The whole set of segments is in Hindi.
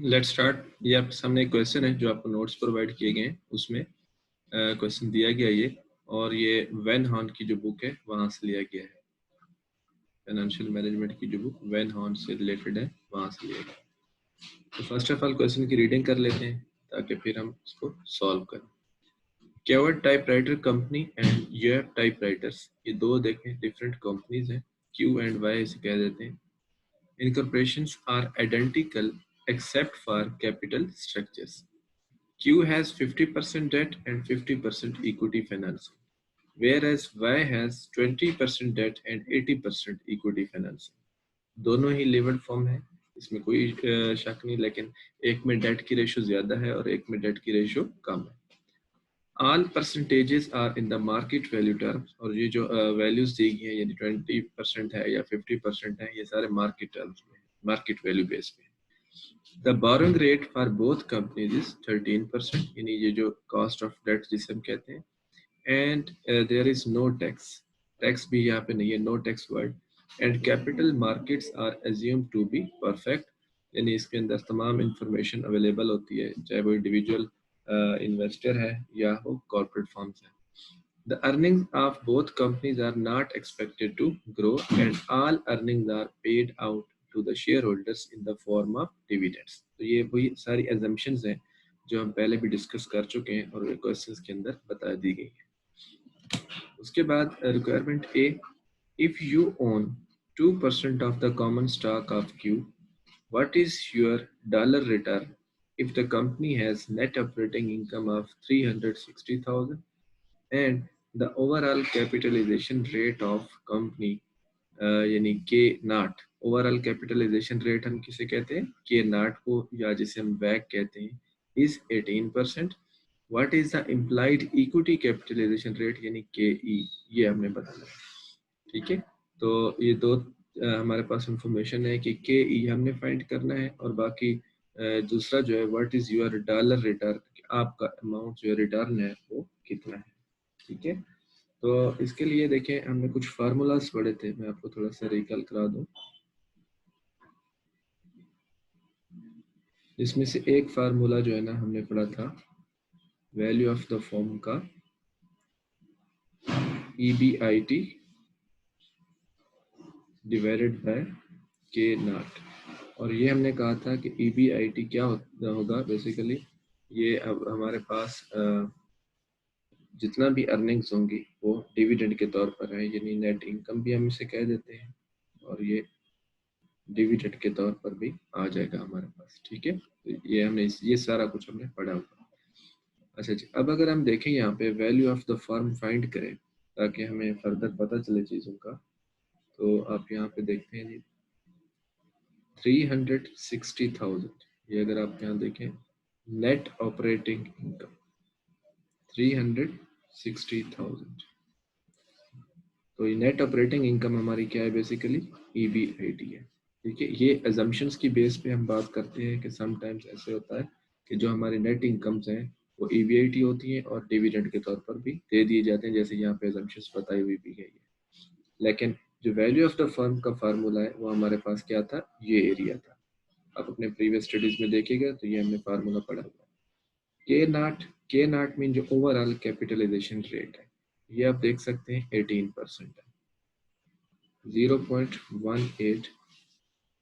Let's start. ये आपके सामने एक क्वेश्चन है जो आपको नोट्स प्रोवाइड किए गए हैं, उसमें क्वेश्चन दिया गया ये, और ये वेन हॉर्न की जो बुक है वहाँ से लिया गया है। फाइनेंशियल मैनेजमेंट की जो बुक वेन हॉर्न से रिलेटेड है वहाँ से लिया गया। तो फर्स्ट ऑफ ऑल क्वेश्चन की रीडिंग कर लेते हैं ताकि फिर हम उसको सॉल्व करें। केवट typewriter company and UF typewriters, ये दो देखें डिफरेंट कंपनीज हैं। क्यू एंड वाई इसे कह देते हैं। Incorporations are identical except for capital structures. Q has 50% debt and 50% equity financing, whereas Y has 20% debt and 80% equity financing. दोनों ही levered फॉर्म है, इसमें कोई शक नहीं, लेकिन एक में डेट की रेशो ज्यादा है और एक में डेट की रेशो कम है। All percentages are in the market value terms, और ये जो वैल्यूज दी गई हैं यानी 20% है या 50% है, ये सारे मार्केट टर्म्स में, मार्केट वैल्यू बेस पे। The borrowing rate for both companies is 13%, यानी ये जो cost of debt जिसे हम कहते हैं, and there is no tax, tax भी यहाँ पे नहीं है, no tax word, and capital markets are assumed to be perfect, यानी इसके अंदर तमाम इंफॉर्मेशन अवेलेबल होती है, चाहे वो इंडिविजुअल इन्वेस्टर है या वो कॉर्पोरेट फर्म्स है। The earnings of both companies are not expected to grow, and all earnings are paid out to the shareholders in the form of dividends. तो ये वही सारी assumptions हैं जो हम पहले भी डिस्कस कर चुके हैं और क्वेश्चंस के अंदर बता दी गई है। उसके बाद requirement A, if you own 2% of the common stock of Q, what is your dollar return if the company has net operating income of 360,000 and the overall capitalization rate of company यानी के नाट। ओवरऑल कैपिटलाइजेशन रेट हम किसे कहते हैं? के नाट को, या जिसे हम वैक कहते हैं, is 18%। What is the implied equity capitalisation rate यानी के ई, ये हमने बताना है। ठीक है, तो ये दो हमारे पास इंफॉर्मेशन है कि के ई हमने फाइंड करना है, और बाकी दूसरा जो है what is your dollar return, आपका अमाउंट जो है रिटर्न है वो कितना है। ठीक है, तो इसके लिए देखें हमने कुछ फार्मूलाज पढ़े थे, मैं आपको थोड़ा सा रिकॉल करा दूं। इसमें से एक फार्मूला जो है ना हमने पढ़ा था वैल्यू ऑफ द फर्म का, EBIT डिवाइडेड बाय के नाट, और ये हमने कहा था कि EBIT क्या होगा बेसिकली, ये अब हमारे पास जितना भी अर्निंग्स होंगी वो डिविडेंड के तौर पर है, यानी नेट इनकम भी हम इसे कह देते हैं, और ये डिविडेंड के तौर पर भी आ जाएगा हमारे पास। ठीक है, तो ये हमने ये सारा कुछ हमने पढ़ा हुआ। अच्छा जी, अब अगर हम देखें यहाँ पे value of the firm find करें ताकि हमें फर्दर पता चले चीज़ों का, तो आप यहाँ पे देखते हैं जी 360,000, ये अगर आप यहाँ देखें नेट ऑपरेटिंग इनकम 360,000, तो ये नेट ऑपरेटिंग इनकम हमारी क्या है बेसिकली, EBIT है। ठीक है, ये अजम्पशंस की बेस पे हम बात करते हैं कि समटाइम्स ऐसे होता है कि जो हमारे नेट इनकम्स हैं वो EBIT होती हैं और डिविडेंड के तौर पर भी दे दिए जाते हैं, जैसे यहाँ पे अजम्पशंस बताई हुई भी है। लेकिन जो वैल्यू ऑफ द फर्म का फार्मूला है वो हमारे पास क्या था, ये एरिया था। आप अपने प्रीवियस स्टडीज में देखिएगा तो ये हमने फार्मूला पढ़ा हुआ है। के नाट मीन जो ओवरऑल कैपिटलाइजेशन रेट है, ये आप देख सकते हैं 18% है, 0.18,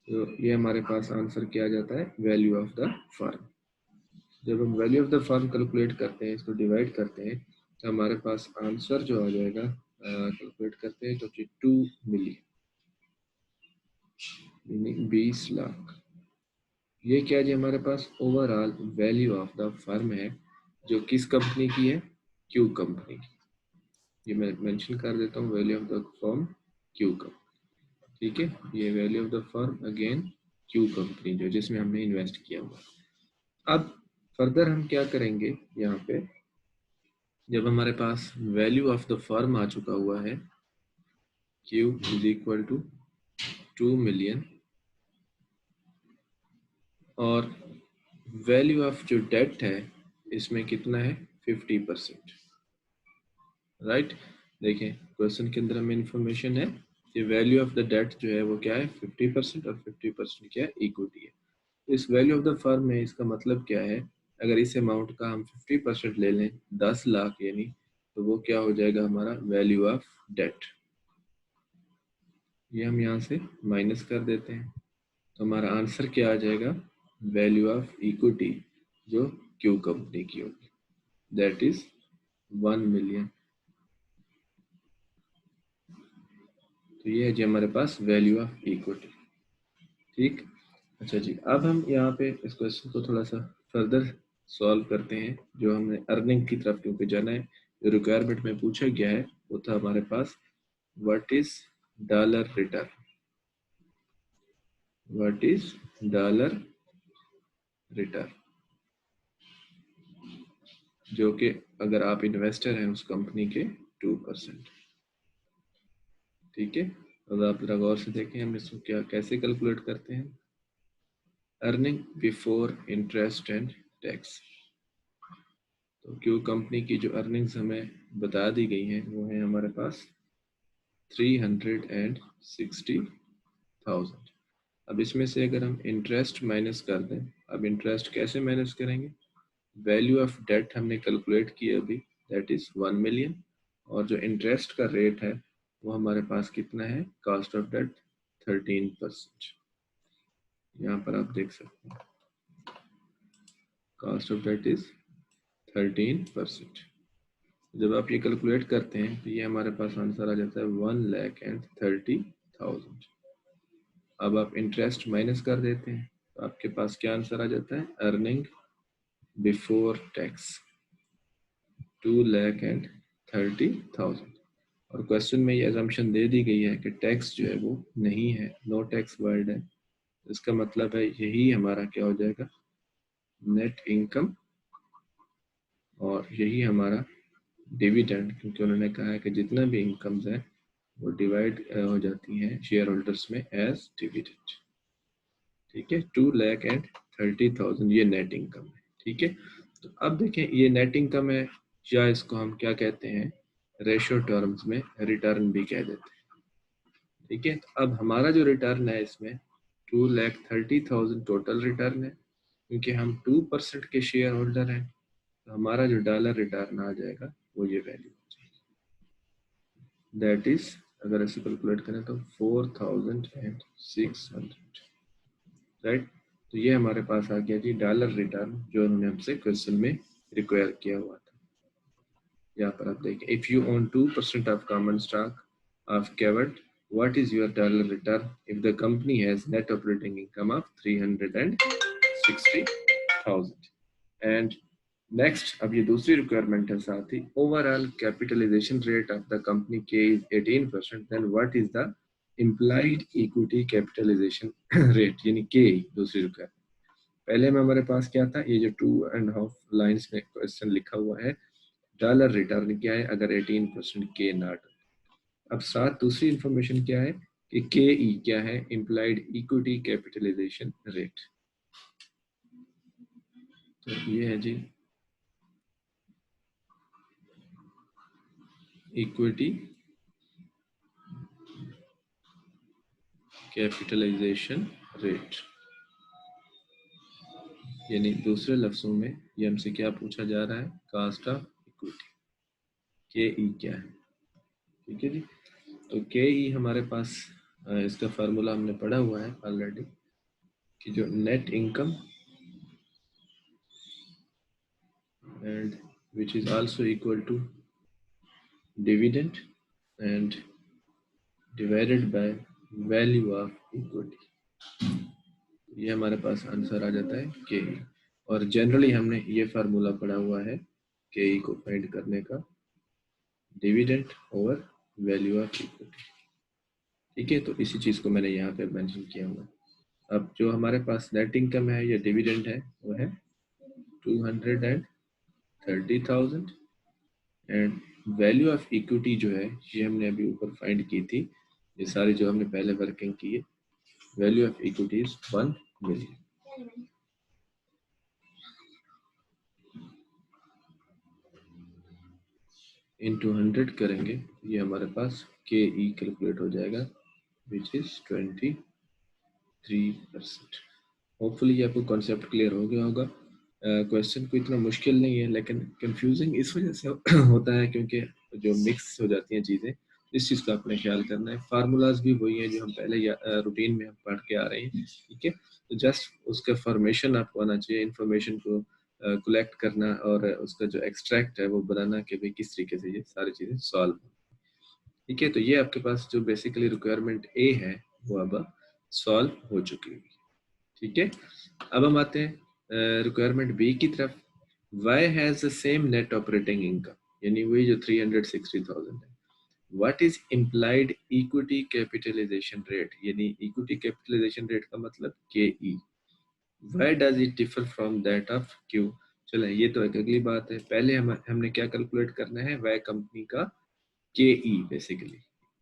तो ये हमारे पास आंसर किया जाता है वैल्यू ऑफ द फर्म। जब हम value of the firm calculate करते हैं, इसको डिवाइड करते हैं, तो हमारे पास आंसर जो आ जाएगा, कैलकुलेट करते हैं तो 2 मिलियन, 20 लाख। ये क्या जी हमारे पास overall value of the firm है, जो किस कंपनी की है, क्यू कंपनी की। ये मैं मेंशन कर देता हूँ, value of the firm Q company. ठीक है, ये value of the firm again Q company जो जिसमें हमने इन्वेस्ट किया हुआ। अब फर्दर हम क्या करेंगे, यहाँ पे जब हमारे पास वैल्यू ऑफ द फर्म आ चुका हुआ है, Q is equal to 2 million, और वैल्यू ऑफ जो डेट है इसमें कितना है, 50%। राइट, देखें क्वेश्चन के अंदर हमें इंफॉर्मेशन है कि वैल्यू ऑफ द डेट जो है वो क्या है, 50%, और 50% क्या है, इक्विटी है। इस वैल्यू ऑफ द फर्म में इसका मतलब क्या है, अगर इस अमाउंट का हम 50% ले लें 10 लाख यानी, तो वो क्या हो जाएगा हमारा वैल्यू ऑफ डेट। ये हम यहाँ से माइनस कर देते हैं, तो हमारा आंसर क्या आ जाएगा, वैल्यू ऑफ इक्विटी जो क्यू कंपनी की होगी, दैट इज 1 मिलियन। तो ये है जी हमारे पास वैल्यू ऑफ इक्विटी। ठीक, अच्छा जी, अब हम यहाँ पे इस क्वेश्चन को थोड़ा सा फर्दर सॉल्व करते हैं। जो हमने अर्निंग की तरफ क्योंकि जाना है, जो रिक्वायरमेंट में पूछा गया है वो था हमारे पास what is dollar return, what is dollar return, जो कि अगर आप इन्वेस्टर हैं उस कंपनी के 2%। ठीक है, अब आप जरा गौर से देखें हम इसको क्या कैसे कैलकुलेट करते हैं। Earning before interest and tax, तो क्यू कंपनी की जो अर्निंग्स हमें बता दी गई हैं वो है हमारे पास 360,000। अब इसमें से अगर हम इंटरेस्ट माइनस कर दें, अब इंटरेस्ट कैसे माइनस करेंगे, वैल्यू ऑफ डेट हमने कैलकुलेट किया अभी, दैट इज 1 मिलियन, और जो इंटरेस्ट का रेट है वो हमारे पास कितना है, कॉस्ट ऑफ डेट 13%। यहाँ पर आप देख सकते हैं कॉस्ट ऑफ डेट इज 13%। जब आप ये कैलकुलेट करते हैं तो ये हमारे पास आंसर आ जाता है 1,30,000। अब आप इंटरेस्ट माइनस कर देते हैं तो आपके पास क्या आंसर आ जाता है, अर्निंग बिफोर टैक्स 2,30,000। और क्वेश्चन में ये अजम्पशन दे दी गई है कि टैक्स जो है वो नहीं है, नो टैक्स वर्ड है, इसका मतलब है यही हमारा क्या हो जाएगा, नेट इनकम, और यही हमारा डिविडेंड, क्योंकि उन्होंने कहा है कि जितना भी इनकम्स है वो डिवाइड हो जाती हैं शेयर होल्डर्स में एज डिविडेंड। ठीक है, 2,30,000 ये नेट इनकम है। ठीक है, तो अब देखें ये नेट इनकम है, या इसको हम क्या कहते हैं, रेशियो टर्म्स में रिटर्न भी कह देते हैं। ठीक है, तो अब हमारा जो रिटर्न है इसमें 2,30,000 टोटल रिटर्न है, क्योंकि हम 2% के शेयर होल्डर हैं, तो हमारा जो डॉलर रिटर्न आ जाएगा वो ये वैल्यू हो जाएगी, दैट इज अगर ऐसे कैलकुलेट करें तो 4,600, राइट। तो ये हमारे पास आ गया जी डॉलर रिटर्न जो उन्होंने हमसे क्वेश्चन में रिक्वायर किया हुआ था। यहाँ पर आप देखें, if you own 2% of common stock of केवर्ड, what is your dollar return if the company has net operating income of 360,000? And next, अब ये दूसरी रिक्वायरमेंट है साथ ही, overall capitalization rate of the company K is 18%, then what is the implied equity capitalisation rate, यानी के दूसरी रिक्वायरमेंट। पहले में हमारे पास क्या था, ये जो 2.5 लाइंस में क्वेश्चन लिखा हुआ है, डॉलर रिटर्न क्या है अगर 18% के नॉट। अब साथ दूसरी इंफॉर्मेशन क्या है कि के ई क्या है, इम्प्लाइड इक्विटी कैपिटलाइजेशन रेट। तो ये है जी इक्विटी कैपिटलाइजेशन रेट, यानी दूसरे लफ्जों में ये हमसे क्या पूछा जा रहा है, कास्ट ऑफ इक्विटी, के ई क्या है। ठीक है जी, तो के ई हमारे पास इसका फार्मूला हमने पढ़ा हुआ है ऑलरेडी, कि जो net income and which is also equal to dividend and divided by value of equity, ये हमारे पास आंसर आ जाता है के ई। और जनरली हमने ये फार्मूला पढ़ा हुआ है के ई को फाइंड करने का, dividend over value of equity. ठीक है, तो इसी चीज़ को मैंने यहाँ पे मेंशन किया हुआ है। अब जो हमारे पास नेट इनकम है या डिविडेंड है वो है 230,000, एंड वैल्यू ऑफ इक्विटी जो है ये हमने अभी ऊपर फाइंड की थी, ये सारी जो हमने पहले वर्किंग की है, value of equity is 1 million. Into 100 करेंगे ये हमारे पास के ई कैलकुलेट हो जाएगा, विच इज 23%। होपफुली ये आपको कॉन्सेप्ट क्लियर हो गया होगा। क्वेश्चन कोई इतना मुश्किल नहीं है, लेकिन कंफ्यूजिंग इस वजह से होता है क्योंकि जो मिक्स हो जाती हैं चीज़ें, इस चीज़ का अपने ख्याल करना है। फार्मूलाज भी वही हैं जो हम पहले रूटीन में हम पढ़ के आ रहे हैं, ठीक है। तो जस्ट उसका फॉर्मेशन आपको आना चाहिए, इंफॉर्मेशन को कलेक्ट करना और उसका जो एक्सट्रैक्ट है वो बनाना कि भाई किस तरीके से ये सारी चीज़ें सॉल्व, ठीक है। तो ये आपके पास जो बेसिकली रिक्वायरमेंट ए है वो अब सॉल्व हो चुकी है, ठीक है। अब हम आते हैं रिक्वायरमेंट बी की तरफ। Y has the same net operating income, यानी वही जो 360,000 है। What is implied equity capitalisation rate, यानी इक्विटी कैपिटलाइजेशन रेट का मतलब K E. Why does it differ from that of Q. चलो ये तो एक अगली बात है, पहले हमने क्या कैलकुलेट करना है, वाई कंपनी का K E, basically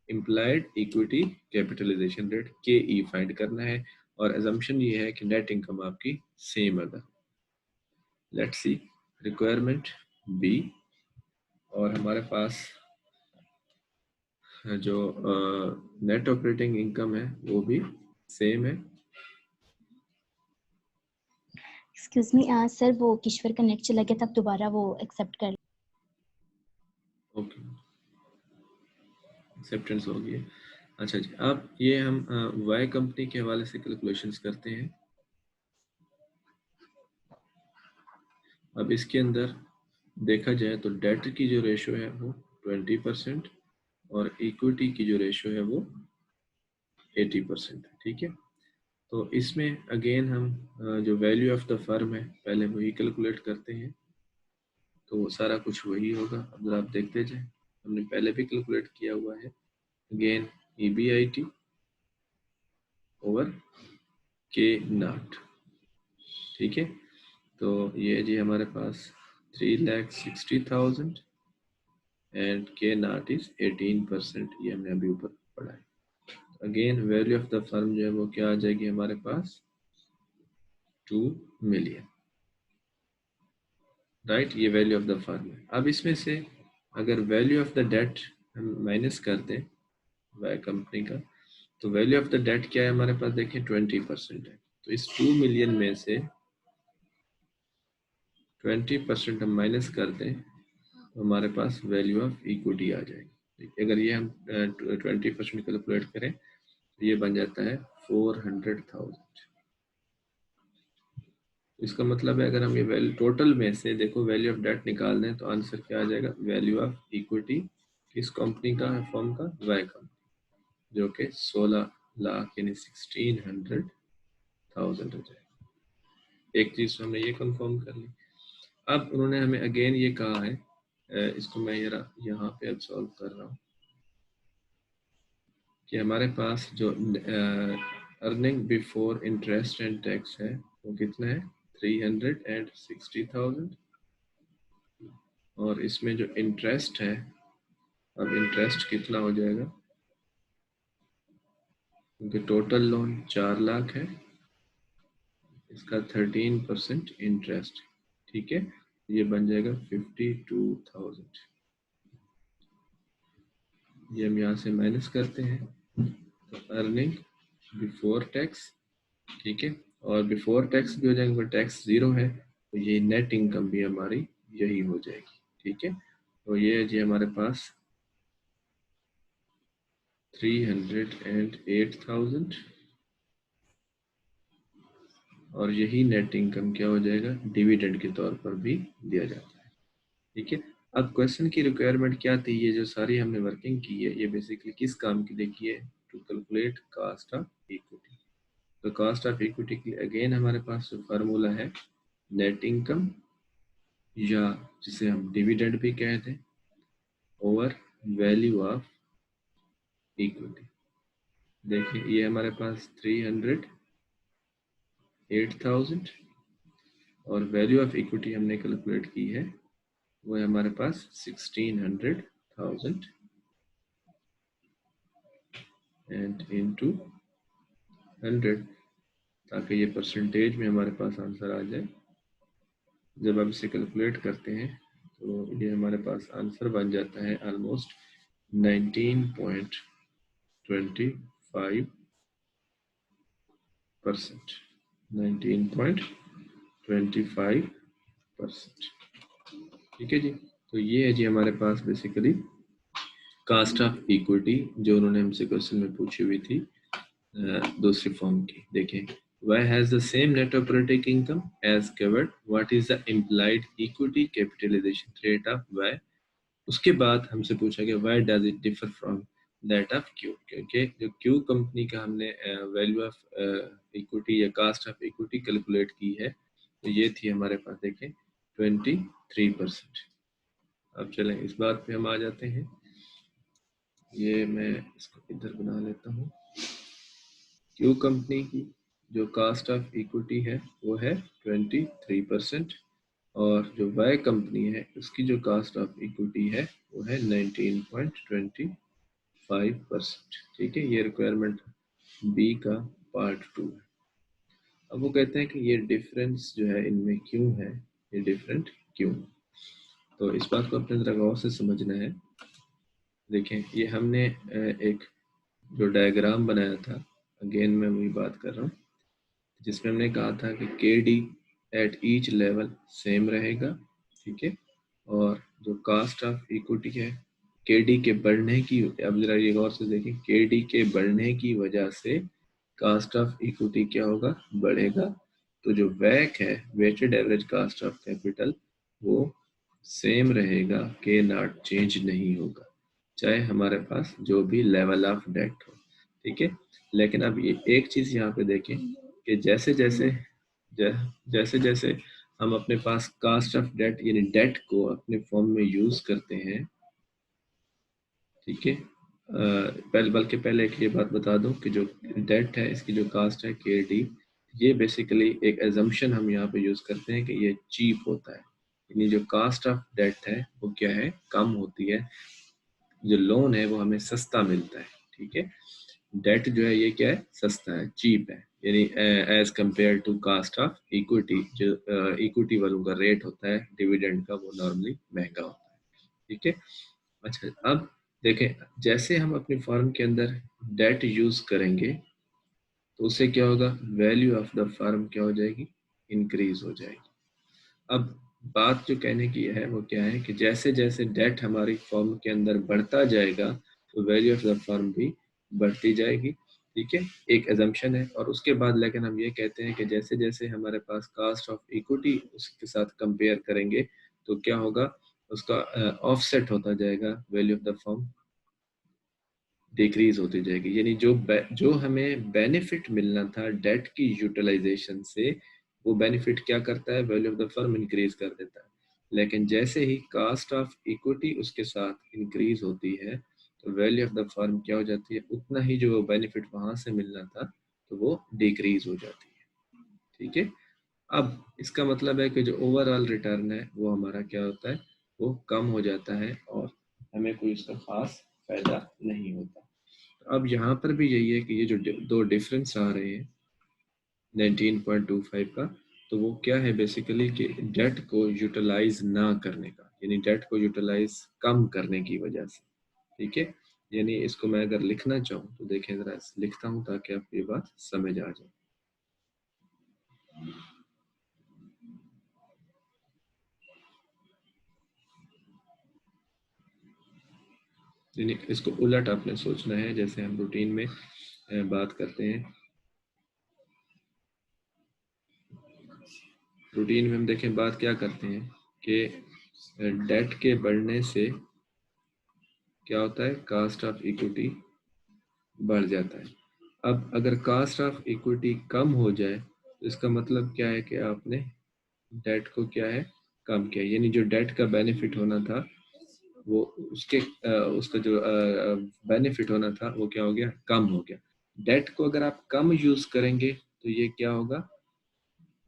implied equity capitalisation rate K E find करना है, और एजम्पशन ये है कि नेट इनकम आपकी सेम अगर। लेट्स सी रिक्वायरमेंट बी, और हमारे पास जो नेट ऑपरेटिंग इनकम है वो भी सेम है। एक्सक्यूज मी सर, वो किश्वर का नेट चला गया था, दोबारा वो एक्सेप्ट कर। ओके, एक्सेप्टेंस हो गई। अच्छा जी, अब ये हम वाई कंपनी के हवाले से कैलकुलेशंस करते हैं। अब इसके अंदर देखा जाए तो डेट की जो रेशो है वो 20% और इक्विटी की जो रेशो है वो 80%, ठीक है। तो इसमें अगेन हम जो वैल्यू ऑफ द फर्म है पहले वही कैलकुलेट करते हैं, तो वो सारा कुछ वही होगा। अब आप देखते जाए, हमने पहले भी कैलकुलेट किया हुआ है। अगेन EBIT ओवर के नॉट, ठीक है। तो ये जी हमारे पास 3,60,000 एंड के नॉट इज 18%, ये हमने अभी ऊपर पढ़ा है। Again value of the firm जो है वो क्या आ जाएगी हमारे पास, 2 मिलियन, राइट। ये वैल्यू ऑफ द फर्म है। अब इसमें से अगर वैल्यू ऑफ द डेट हम माइनस कर दें वाई कंपनी का, तो वैल्यू ऑफ द डेट क्या है हमारे पास, देखें 20% है। तो इस 2 मिलियन में से 20% हम माइनस कर दें तो हमारे पास वैल्यू ऑफ इक्विटी आ जाएगी। अगर ये हम 20% कैलकुलेट करें तो ये बन जाता है 400,000। इसका मतलब है अगर हम ये वैल्यू टोटल में से देखो वैल्यू ऑफ डेट निकाल दें तो आंसर क्या आ जाएगा, वैल्यू ऑफ इक्विटी किस कंपनी का है, फर्म का, वाई कंपनी, जो कि 16 लाख यानी 1600,000 हो जाएगा। एक चीज हमने ये कंफर्म कर ली। अब उन्होंने हमें अगेन ये कहा है, इसको मैं यहाँ पे अब सॉल्व कर रहा हूँ, कि हमारे पास जो earning before interest and tax है वो कितना है, 360,000, और इसमें जो इंटरेस्ट है, अब इंटरेस्ट कितना हो जाएगा, क्योंकि टोटल लोन 4 लाख है, इसका 13% इंटरेस्ट, ठीक है। ये बन जाएगा 52,000। ये हम यहाँ से माइनस करते हैं, तो अर्निंग बिफोर टैक्स, ठीक है, और बिफोर टैक्स भी हो जाएंगे, टैक्स 0 है, तो ये नेट इनकम भी हमारी यही हो जाएगी, ठीक है। तो ये है जी हमारे पास 308,000, और यही नेट इनकम क्या हो जाएगा, डिविडेंड के तौर पर भी दिया जाता है, ठीक है। अब क्वेश्चन की रिक्वायरमेंट क्या थी, ये जो सारी हमने वर्किंग की है ये बेसिकली किस काम की देखी है, to calculate cost of equity. तो कॉस्ट ऑफ इक्विटी के लिए अगेन हमारे पास जो फार्मूला है, नेट इनकम या जिसे हम डिविडेंड भी कहते हैं ओवर वैल्यू ऑफ इक्विटी। देखिए ये हमारे पास 308,000 और वैल्यू ऑफ इक्विटी हमने कैलकुलेट की है वो है हमारे पास 1600,000 एंड इनटू 100, ताकि ये परसेंटेज में हमारे पास आंसर आ जाए। जब आप इसे कैलकुलेट करते हैं तो ये हमारे पास आंसर बन जाता है ऑलमोस्ट 19.25%, 19.25%। ठीक है जी। तो ये है जी हमारे पास बेसिकली कास्ट ऑफ इक्विटी जो उन्होंने हमसे क्वेश्चन में पूछी हुई थी दूसरी फॉर्म की। देखें, Y has the same net operating income as covered. What is the implied equity capitalization rate of Y? उसके बाद हमसे पूछा गया why does it differ from that of Q? क्योंकि जो Q कंपनी का हमने वैल्यू ऑफ इक्विटी या कास्ट ऑफ इक्विटी कैलकुलेट की है, तो ये थी हमारे पास देखें 23%। अब चलें इस बात पे हम आ जाते हैं। ये मैं इसको इधर बना लेता हूँ। Q कंपनी की जो कास्ट ऑफ इक्विटी है वो है 23%, और जो Y कंपनी है उसकी जो कास्ट ऑफ इक्विटी है वो है 19.25%। ठीक है, ये रिक्वायरमेंट बी का पार्ट 2 है। अब वो कहते हैं कि ये डिफरेंस जो है इनमें क्यों है, ये डिफरेंट क्यों? तो इस बात को अपने जरा गौर से समझना है। देखें, ये हमने एक जो डायग्राम बनाया था, अगेन मैं वही बात कर रहा हूँ, जिसमें हमने कहा था कि के D at each level same रहेगा। ठीक है, और जो कास्ट ऑफ इक्विटी है के डी के बढ़ने की, अब जरा ये गौर से देखें, के डी के बढ़ने की वजह से कास्ट ऑफ इक्विटी क्या होगा, बढ़ेगा। तो जो वैक है, weighted average cost of capital, वो सेम रहेगा, के नॉट चेंज नहीं होगा, चाहे हमारे पास जो भी लेवल ऑफ डेट हो। ठीक है, लेकिन अब ये एक चीज यहाँ पे देखें कि जैसे जैसे जैसे जैसे हम अपने पास कास्ट ऑफ डेट यानी डेट को अपने फॉर्म में यूज करते हैं, ठीक है, बल्कि पहले एक ये बात बता दूं कि जो डेट है इसकी जो कास्ट है के डी, ये बेसिकली एक एजम्पशन हम यहाँ पे यूज करते हैं कि ये चीप होता है, यानी जो कास्ट ऑफ डेट है वो क्या है, कम होती है, जो लोन है वो हमें सस्ता मिलता है। ठीक है, डेट जो है ये क्या है, सस्ता है, चीप है, यानी as compare to cost of equity, जो इक्विटी वालों का रेट होता है डिविडेंड का, वो नॉर्मली महंगा होता है। ठीक है, अच्छा अब देखें, जैसे हम अपनी फर्म के अंदर डेट यूज करेंगे तो उससे क्या होगा, वैल्यू ऑफ द फर्म क्या हो जाएगी, इंक्रीज हो जाएगी। अब बात जो कहने की है वो क्या है कि जैसे जैसे डेट हमारी फर्म के अंदर बढ़ता जाएगा तो वैल्यू ऑफ द फर्म भी बढ़ती जाएगी। ठीक है, एक एजम्पशन है। और उसके बाद लेकिन हम ये कहते हैं कि जैसे जैसे हमारे पास कास्ट ऑफ इक्विटी उसके साथ कंपेयर करेंगे तो क्या होगा, उसका ऑफसेट होता जाएगा, value of the firm decrease होती जाएगी, यानी जो हमें बेनिफिट मिलना था डेट की यूटिलाइजेशन से, वो बेनिफिट क्या करता है, value of the firm increase कर देता है। लेकिन जैसे ही कास्ट ऑफ इक्विटी उसके साथ इंक्रीज होती है तो वैल्यू ऑफ द फर्म क्या हो जाती है, उतना ही जो बेनिफिट वहां से मिलना था तो वो डिक्रीज हो जाती है। ठीक है, अब इसका मतलब है कि जो ओवरऑल रिटर्न है वो हमारा क्या होता है, वो कम हो जाता है और हमें कोई उसका खास फायदा नहीं होता। अब यहाँ पर भी यही है कि ये जो दो डिफरेंस आ रहे हैं 19.25 का, तो वो क्या है बेसिकली कि डेट को यूटिलाइज ना करने का, यानी डेट को यूटिलाइज कम करने की वजह से। ठीक है, यानी इसको मैं अगर लिखना चाहूँ तो देखें जरा लिखता हूँ ताकि आपको ये बात समझ आ जाए। यानी इसको उलट आपने सोचना है, जैसे हम रूटीन में बात करते हैं, रूटीन में हम देखें बात क्या करते हैं कि डेट के बढ़ने से क्या होता है, कास्ट ऑफ इक्विटी बढ़ जाता है। अब अगर कास्ट ऑफ इक्विटी कम हो जाए तो इसका मतलब क्या है कि आपने डेट को क्या है, कम किया, यानी जो डेट का बेनिफिट होना था वो उसका जो बेनिफिट होना था वो क्या हो गया, कम हो गया। डेट को अगर आप कम यूज करेंगे तो ये क्या होगा,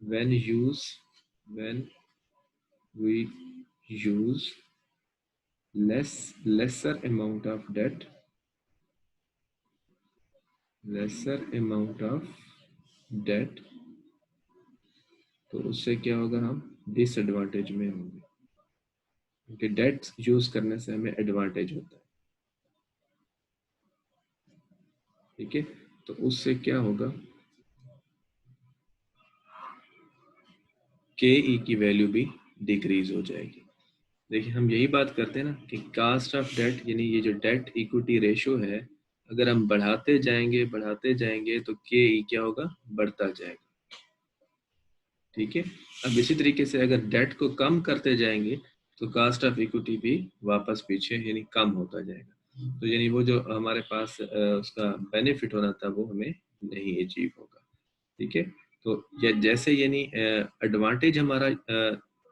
when we use lesser amount of debt, तो उससे क्या होगा, हम डिसएडवांटेज में होंगे, क्योंकि डेट यूज करने से हमें एडवांटेज होता है। ठीक है, तो उससे क्या होगा, KE की वैल्यू भी डिक्रीज हो जाएगी। देखिए हम यही बात करते हैं ना कि कास्ट ऑफ डेट यानी ये जो डेट इक्विटी रेशियो है, अगर हम बढ़ाते जाएंगे तो KE क्या होगा, बढ़ता जाएगा। ठीक है, अब इसी तरीके से अगर डेट को कम करते जाएंगे तो कास्ट ऑफ इक्विटी भी वापस पीछे यानी कम होता जाएगा। तो यानी वो जो हमारे पास उसका बेनिफिट होना था वो हमें नहीं अचीव होगा। ठीक है, तो ये जैसे यानी एडवांटेज हमारा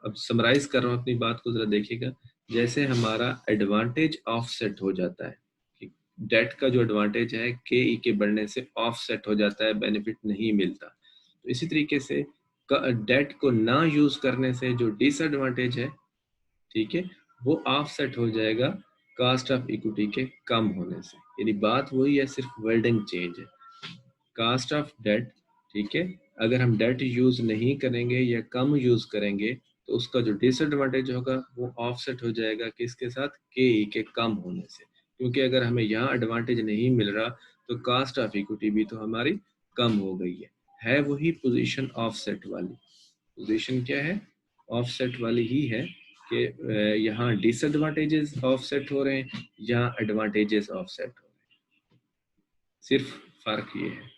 अब समराइज कर रहा हूँ अपनी बात को, जरा देखिएगा। जैसे हमारा एडवांटेज ऑफसेट हो जाता है कि डेट का जो एडवांटेज है KE के बढ़ने से ऑफसेट हो जाता है, बेनिफिट नहीं मिलता। तो इसी तरीके से डेट को ना यूज करने से जो डिसएडवांटेज है, ठीक है, वो ऑफसेट हो जाएगा कास्ट ऑफ इक्विटी के कम होने से। यानी बात वही है, सिर्फ वर्डिंग चेंज है। कास्ट ऑफ डेट, ठीक है, अगर हम डेट यूज नहीं करेंगे या कम यूज करेंगे तो उसका जो डिसएडवांटेज होगा वो ऑफसेट हो जाएगा किसके साथ, KE के कम होने से। क्योंकि अगर हमें यहाँ एडवांटेज नहीं मिल रहा तो कास्ट ऑफ इक्विटी भी तो हमारी कम हो गई है वही पोजीशन ऑफसेट वाली। पोजीशन क्या है, ऑफसेट वाली ही है कि यहाँ डिसएडवांटेजेस ऑफसेट हो रहे हैं, यहाँ एडवांटेजेस ऑफसेट हो रहे हैं। सिर्फ फर्क ये है,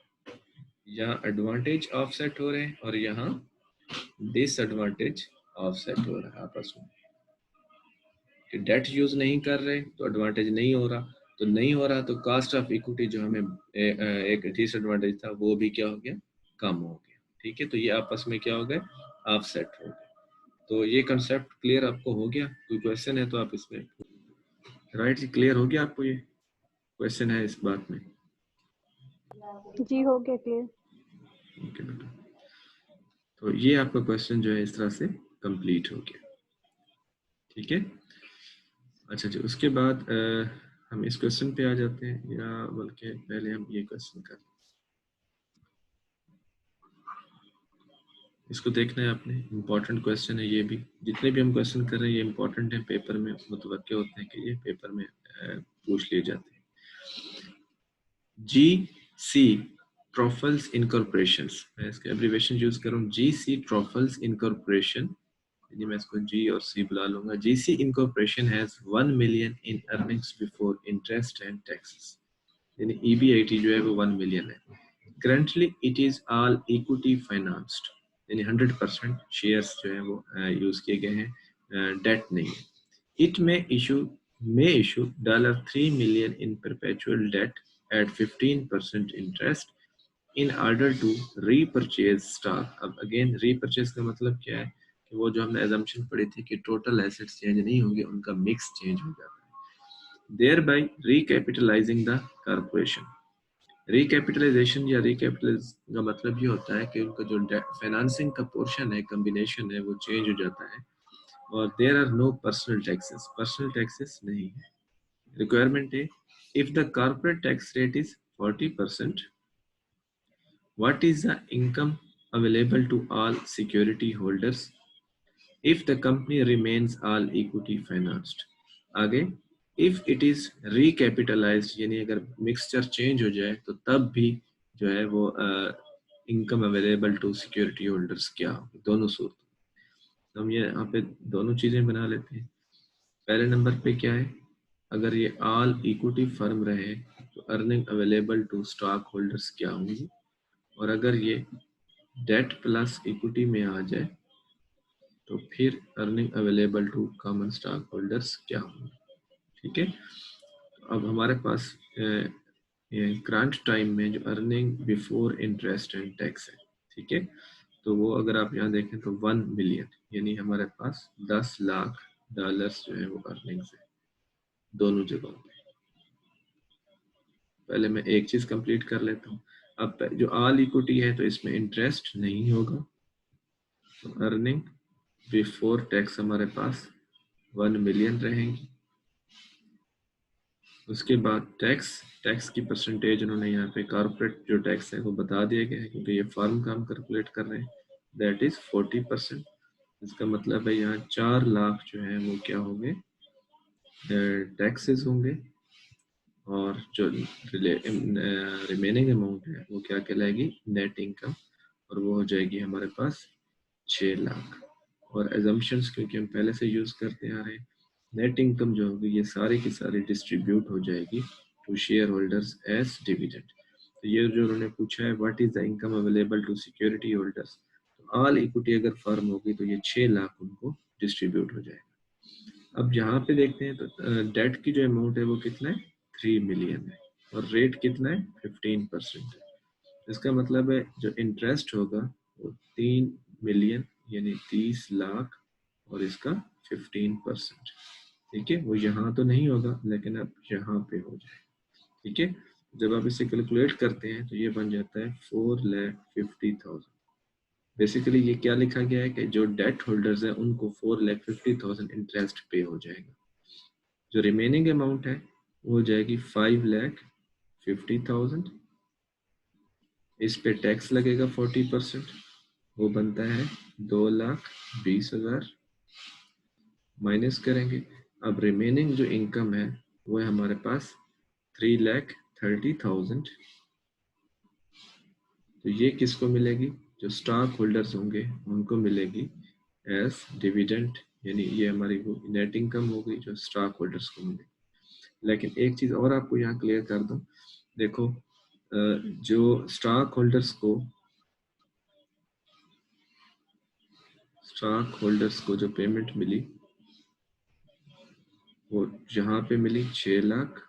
यहाँ एडवांटेज ऑफसेट हो रहे हैं और यहाँ डिसएडवांटेज ऑफसेट हो रहा है आपस में। कि डेट यूज नहीं कर रहे तो एडवांटेज नहीं हो रहा, तो नहीं हो रहा तो कास्ट ऑफ इक्विटी जो हमें एक डिसएडवांटेज था वो भी क्या हो गया, कम हो गया। ठीक है, तो ये आपस में क्या हो गए, ऑफसेट हो गए। तो ये कंसेप्ट क्लियर आपको हो गया? कोई क्वेश्चन है तो आप इसमें राइटली क्लियर हो गया आपको? ये क्वेश्चन है इस बात में? जी हो गया क्लियर। ओके बेटा, तो ये आपका क्वेश्चन जो है इस तरह से कंप्लीट हो गया। ठीक है, अच्छा जी, उसके बाद हम इस क्वेश्चन पे आ जाते हैं, या बल्कि पहले हम ये क्वेश्चन कर, इसको देखना है आपने, इम्पोर्टेंट क्वेश्चन है ये भी। जितने भी हम क्वेश्चन कर रहे हैं ये इम्पोर्टेंट है, पेपर में मुतवक्के होते हैं कि ये पेपर में पूछ लिए जाते हैं। GC ट्रॉफल्स इनकॉर्पोरेशन, मैं इसका एब्रीवेशन यूज करूँ, GC ट्रॉफल्स इनकॉर्पोरेशन, यानी मैं इसको G और C बुला लूंगा। GC incorporation has 1 million in earnings before interest and taxes, यानी EBIT जो है वो 1 million है। Currently it is all equity financed, यानी 100% शेयर्स जो है वो यूज किए गए हैं, डेट नहीं है। It may issue $3 million in perpetual debt at 15% interest in order to repurchase stock। अब अगेन रीपरचेज का मतलब क्या है कि वो जो हमने एजम्पशन पढ़ी थी कि टोटल एसेट्स चेंज नहीं होंगे, उनका मिक्स चेंज हो जाता है। thereby recapitalizing the corporation। Recapitalisation या रिकैपिटलाइज का मतलब ये होता है कि उनका जो फाइनेंसिंग का पोर्शन है, कम्बिनेशन है, वो चेंज हो जाता है। और there are no personal taxes नहीं है। रिक्वायरमेंट है, if the corporate tax rate is 40%, what is the income available to all security holders if the company remains all equity financed। आगे, if it is recapitalized, यानी अगर मिक्सचर चेंज हो जाए तो तब भी जो है वो income available to security holders क्या हो, दोनों सूरत। तो हम ये यहाँ पे दोनों चीजें बना लेते हैं। पहले नंबर पे क्या है, अगर ये ऑल इक्विटी फर्म रहे तो earning available to stock holders क्या होंगी, और अगर ये डेट प्लस इक्विटी में आ जाए तो फिर earning available to common stock holders क्या होंगे। ठीक है, अब हमारे पास करंट टाइम में जो earning before interest and tax है, ठीक है, तो वो अगर आप यहाँ देखें तो 1 मिलियन, यानी हमारे पास $10 लाख जो है वो अर्निंग्स है दोनों जगहों पे। पहले मैं एक चीज कंप्लीट कर लेता हूँ। अब जो ऑल इक्विटी है तो इसमें इंटरेस्ट नहीं होगा, तो अर्निंग बिफोर टैक्स हमारे पास 1 मिलियन रहेंगी। उसके बाद टैक्स की परसेंटेज उन्होंने यहाँ पे कॉर्पोरेट जो टैक्स है वो बता दिया गया है, क्योंकि ये फर्म का हम कैलकुलेट कर रहे हैं, दैट इज 40%। इसका मतलब है यहाँ 4 लाख जो है वो क्या होंगे, टैक्सेस होंगे, और जो रिमेनिंग अमाउंट है वो क्या कहलाएगी, नेट इनकम, और वो हो जाएगी हमारे पास 6 लाख। और एजम्पशंस क्योंकि हम पहले से यूज करते आ रहे हैं, नेट इनकम जो होगी ये सारी की सारी डिस्ट्रीब्यूट हो जाएगी to share holders as dividend. तो ये जो उन्होंने पूछा है what is the income available to security holders, तो ऑल इक्विटी अगर फर्म होगी तो ये 6 लाख उनको डिस्ट्रीब्यूट हो जाएगा। अब यहाँ पे देखते हैं तो डेट की जो अमाउंट है वो कितना है, 3 मिलियन है, और रेट कितना है, 15% है। इसका मतलब है जो इंटरेस्ट होगा वो 3 मिलियन यानी 30 लाख और इसका 15%। ठीक है, वो यहाँ तो नहीं होगा लेकिन अब यहाँ पे हो जाए। ठीक है, जब आप इसे कैलकुलेट करते हैं तो ये बन जाता है 4,50,000। बेसिकली ये क्या लिखा गया है कि जो डेट होल्डर्स है उनको 4,50,000 इंटरेस्ट पे हो जाएगा। जो रिमेनिंग अमाउंट है वो हो जाएगी 5,50,000। इस पे टैक्स लगेगा 40%, वो बनता है 2,20,000। माइनस करेंगे, अब रिमेनिंग जो इनकम है वो है हमारे पास 3,30,000। तो ये किसको मिलेगी, जो स्टॉक होल्डर्स होंगे उनको मिलेगी एज डिविडेंड, यानी ये हमारी वो नेट इनकम हो गई जो स्टॉक होल्डर्स को मिलेगी। लेकिन एक चीज और आपको यहाँ क्लियर कर दूं, देखो जो स्टॉक होल्डर्स को जो पेमेंट मिली वो यहाँ पे मिली 6 लाख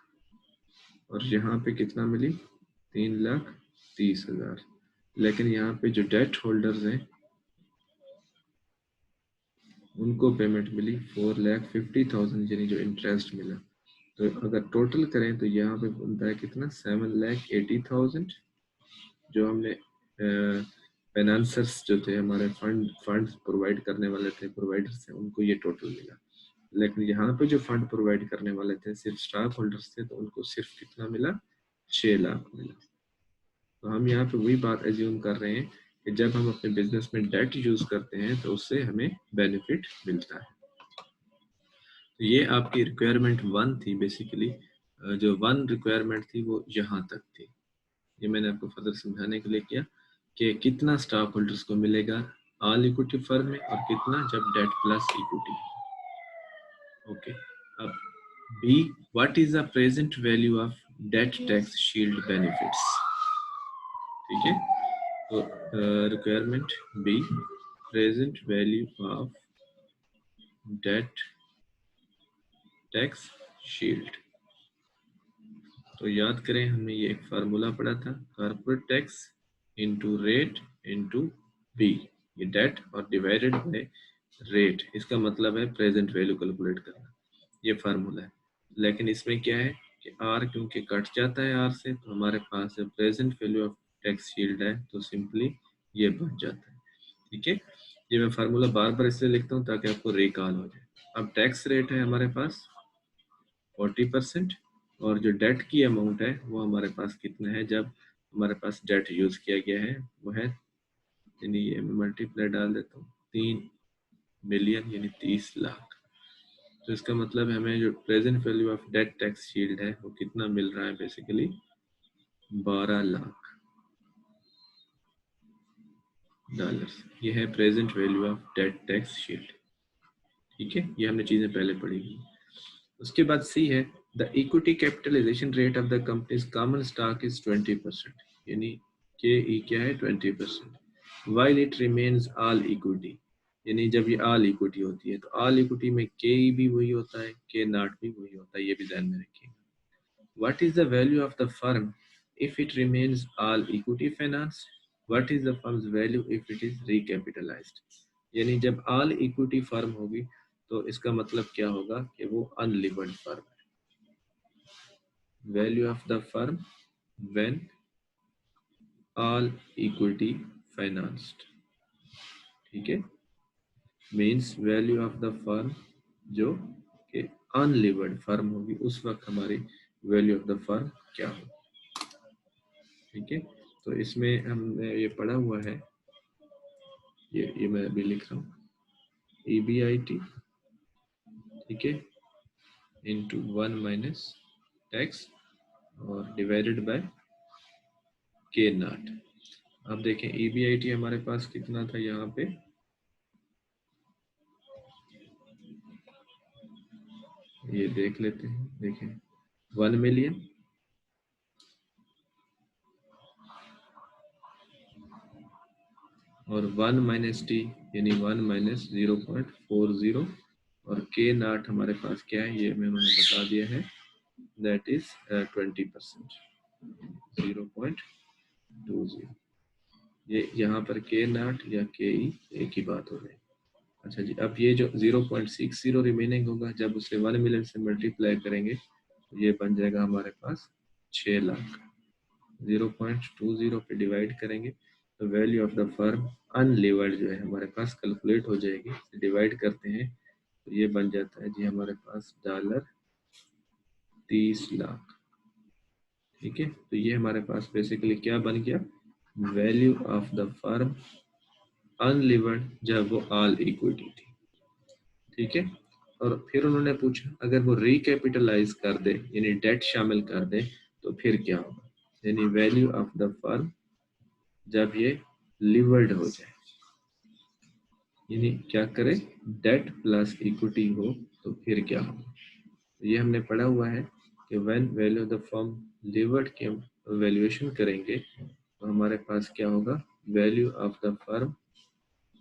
और यहाँ पे कितना मिली, 3,30,000। लेकिन यहाँ पे जो डेट होल्डर्स हैं उनको पेमेंट मिली 4,50,000 यानी जो इंटरेस्ट मिला। तो अगर टोटल करें तो यहाँ पे बनता है कितना, 7,80,000। जो हमने फाइनेंसर्स जो थे हमारे फंड प्रोवाइड करने वाले थे, प्रोवाइडर्स थे, उनको ये टोटल मिला। लेकिन यहाँ पे जो फंड प्रोवाइड करने वाले थे सिर्फ स्टॉक होल्डर्स थे, तो उनको सिर्फ कितना मिला, 6 लाख मिला। तो हम यहाँ पे वही बात एज्यूम कर रहे हैं कि जब हम अपने बिजनेस में डेट यूज करते हैं तो उससे हमें बेनिफिट मिलता है। तो ये आपकी रिक्वायरमेंट 1 थी बेसिकली। जो 1 रिक्वायरमेंट थी वो यहाँ तक थी। ये मैंने आपको फर्दर समझाने के लिए किया कि कितना स्टॉक होल्डर्स को मिलेगा ऑल इक्विटी फर्म में और कितना जब डेट प्लस इक्विटी। ओके, अब B, what is the present value of debt tax shield benefits. ठीक है, तो requirement B, present value of debt tax shield. तो याद करें हमने ये एक फार्मूला पढ़ा था, corporate tax into rate into B, ये डेट और डिवाइडेड बाय रेट, इसका मतलब है प्रेजेंट वैल्यू कैलकुलेट करना, ये फार्मूला है। लेकिन इसमें क्या है कि आर क्योंकि कट जाता है आर से, तो हमारे पास present value of tax shield है, तो सिंपली ये बन जाता है। ठीक है, ये मैं फार्मूला बार बार इसलिए लिखता हूँ ताकि आपको रिकॉल हो जाए। अब टैक्स रेट है हमारे पास 40% और जो डेट की अमाउंट है वो हमारे पास कितना है, जब हमारे पास डेट यूज किया गया है वो है, यानी ये मैं मल्टीप्लाई डाल देता हूँ, 3 मिलियन यानी 30 लाख। तो इसका मतलब हमें जो present value of debt tax shield है वो कितना मिल रहा है, बेसिकली 12 लाख डॉलर्स। ये है present value of debt tax shield. ठीक है, ये हमने चीजें पहले पढ़ी हुई। उसके बाद सी है, the equity capitalisation rate of the company's common stock is 20%, यानी के ई क्या है, 20%, while it remains all equity, यानी जब ये ऑल इक्विटी होती है तो ऑल इक्विटी में के ई भी वही होता है, के नॉट भी वही होता है, ये भी ध्यान में रखिएगा। What is the value of the firm if it remains all equity finance, what is the firm's value if it is recapitalized, यानी जब ऑल इक्विटी फर्म होगी तो इसका मतलब क्या होगा कि वो अनलिवर्ड फर्म है। Value of the firm when all equity financed, ठीक है, means value of the firm जो कि अनलिवर्ड फर्म होगी उस वक्त हमारी वैल्यू ऑफ द फर्म क्या होगी। ठीक है, तो इसमें हमने ये पढ़ा हुआ है, ये मैं अभी लिख रहा हूँ, EBIT, ठीक है, इंटू 1 माइनस टैक्स और डिवाइडेड बाय के नॉट। अब देखें EBIT हमारे पास कितना था यहाँ पे ये देख लेते हैं, देखें 1 मिलियन और 1 माइनस टी यानी 1 माइनस 0.40 और के नाट हमारे पास क्या है ये मैं उन्होंने बता दिया है, दैट इज 20%, 0.20। ये यहाँ पर के नाट या के ई एक ही बात हो गई। अच्छा जी, अब ये जो 0.60 रिमेनिंग होगा जब उसे 1 मिलियन से मल्टीप्लाई करेंगे तो ये बन जाएगा हमारे पास 6 लाख। 0.20 पे डिवाइड करेंगे तो value of the firm unlevered जो है हमारे पास कैलकुलेट हो जाएगी। डिवाइड करते हैं तो ये बन जाता है जी हमारे पास $30 लाख। ठीक है, तो ये हमारे पास बेसिकली क्या बन गया, value of the firm unlevered जब वो ऑल इक्विटी थी। ठीक है, और फिर उन्होंने पूछा अगर वो रिकैपिटलाइज कर दे यानी डेट शामिल कर दे तो फिर क्या होगा, यानी वैल्यू ऑफ द फर्म जब ये लिवर्ड हो जाए, यानी क्या करे, डेट प्लस इक्विटी हो तो फिर क्या होगा। ये हमने पढ़ा हुआ है कि when value of the firm levered के वैल्यूएशन करेंगे तो हमारे पास क्या होगा, value of the firm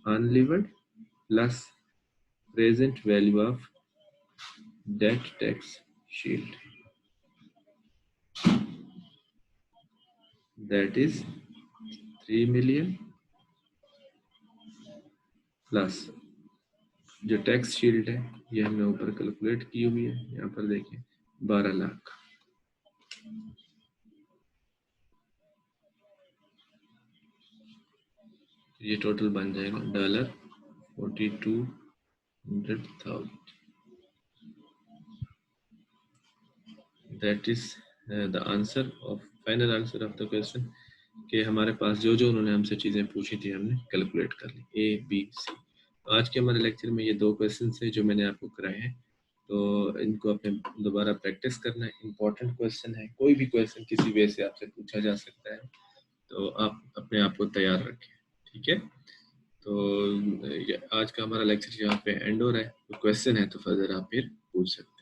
unlevered plus present value of debt tax shield, that is 3 million plus जो टैक्स शील्ड है ये हमने ऊपर कैलकुलेट की हुई है, यहाँ पर देखिए 12 लाख। ये टोटल बन जाएगा $42,100,000। That is the answer of final answer of the question कि हमारे पास जो जो उन्होंने हमसे चीज़ें पूछी थी हमने कैलकुलेट कर ली, ए बी सी। तो आज के हमारे लेक्चर में ये 2 क्वेश्चन है जो मैंने आपको कराए हैं, तो इनको अपने दोबारा प्रैक्टिस करना है। इंपॉर्टेंट क्वेश्चन है, कोई भी क्वेश्चन किसी वे से आपसे पूछा जा सकता है, तो आप अपने आप को तैयार रखें। ठीक है, तो आज का हमारा लेक्चर यहाँ पे एंड हो रहा है। तो क्वेश्चन है तो फर्दर आप फिर पूछ सकते हैं।